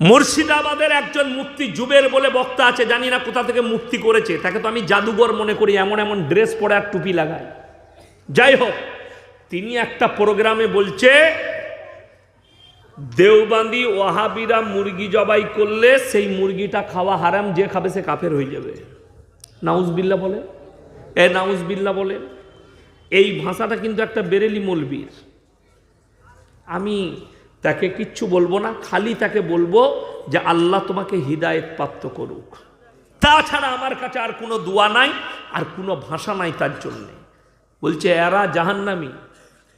মুর্শিদাবাদের একজন মুফতি জুবের বলে বক্তা আছে, জানি না কোথা থেকে মুফতি করেছে, তাকে তো আমি জাদুঘর মনে করি, এমন এমন ড্রেস পরে আর টুপি লাগায়। যাই হোক, তিনি একটা প্রোগ্রামে বলছে দেওবান্দি ওয়াহাবিরা মুরগি জবাই করলে সেই মুরগিটা খাওয়া হারাম, যে খাবে সে কাফের হয়ে যাবে। নাউজবিল্লাহ বলে, নাউজবিল্লাহ বলে। এই ভাষাটা কিন্তু একটা বেরেলি মৌলবীর। আমি তাকে কিচ্ছু বলবো না, খালি তাকে বলবো যে আল্লাহ তোমাকে হিদায়েত প্রাপ্ত করুক। তাছাড়া আমার কাছে আর কোনো দোয়া নাই, আর কোনো ভাষা নাই তার জন্যে। বলছে এরা জাহান্নামী,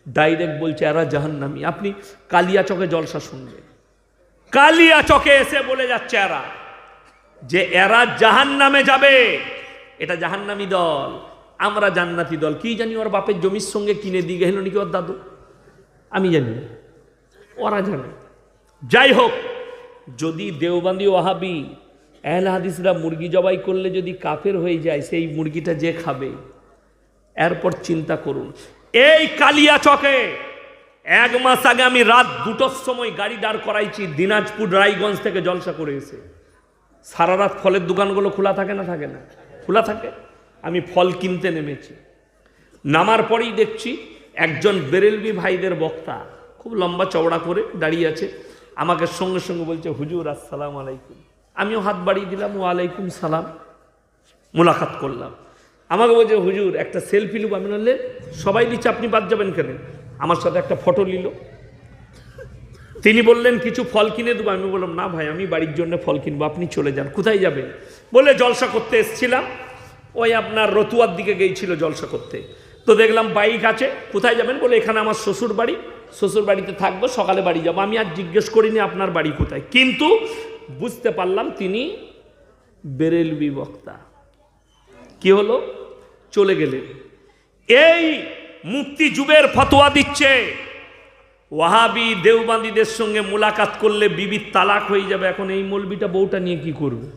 ডাইরেক্ট বলছে এরা জাহান্নামী। আপনি কালিয়াচকে জলসা শুনবেন, কালিয়াচকে এসে বলে যাচ্ছে এরা যে এরা জাহান্নামে যাবে, এটা জাহান্নামী দল, আমরা জান্নাতি দল। কি জানি ওর বাপের জমির সঙ্গে কিনে দিয়ে গেল নাকি ওর দাদু, আমি জানি না, ওরা জানে। যাই হোক, যদি দেওবান্দি ওয়াহাবি আহলে হাদিসরা মুরগি জবাই করলে যদি কাফের হয়ে যায়, সেই মুরগিটা যে খাবে, এরপর চিন্তা করুন। এই কালিয়াচকে 1 মাস আগে আমি রাত 2টোর সময় গাড়ি দাঁড় করাইছি, দিনাজপুর রায়গঞ্জ থেকে জলসা করে এসে। সারা রাত ফলের দোকানগুলো খোলা থাকে না, থাকে না? খোলা থাকে। আমি ফল কিনতে নেমেছি, নামার পরেই দেখছি একজন বেরেলভি ভাইদের বক্তা, খুব লম্বা চওড়া করে দাঁড়িয়ে আছে, আমাকে সঙ্গে সঙ্গে বলছে হুজুর আসসালামু আলাইকুম। আমিও হাত বাড়িয়ে দিলাম, ওয়ালাইকুম সালাম, মোলাকাত করলাম। আমাকে বলছে হুজুর একটা সেলফি লুব। আমি বললে সবাই নিচ্ছে, আপনি বাদ যাবেন কেন? আমার সাথে একটা ফটো নিল। তিনি বললেন কিছু ফল কিনে দেবো। আমি বললাম না ভাই, আমি বাড়ির জন্য ফল কিনবো, আপনি চলে যান। কোথায় যাবেন? বলে জলসা করতে এসছিলাম, ওই আপনার রতুয়ার দিকে গিয়েছিল জলসা করতে, তো দেখলাম বাইক আছে। কোথায় যাবেন? বলে এখানে আমার শ্বশুর বাড়ি, শ্বশুর বাড়িতে থাকবো, সকালে বাড়ি যাবো। আমি আর জিজ্ঞেস করিনি আপনার বাড়ি কোথায়, কিন্তু বুঝতে পারলাম তিনি বেরেলভি বক্তা। কি হলো? চলে গেলেন। এই মুফতি জুবের ফতোয়া দিচ্ছে ওয়াহাবি দেওবান্দিদের সঙ্গে মোলাকাত করলে বিবির তালাক হয়ে যাবে। এখন এই মৌলবিটা বউটা নিয়ে কি করবে?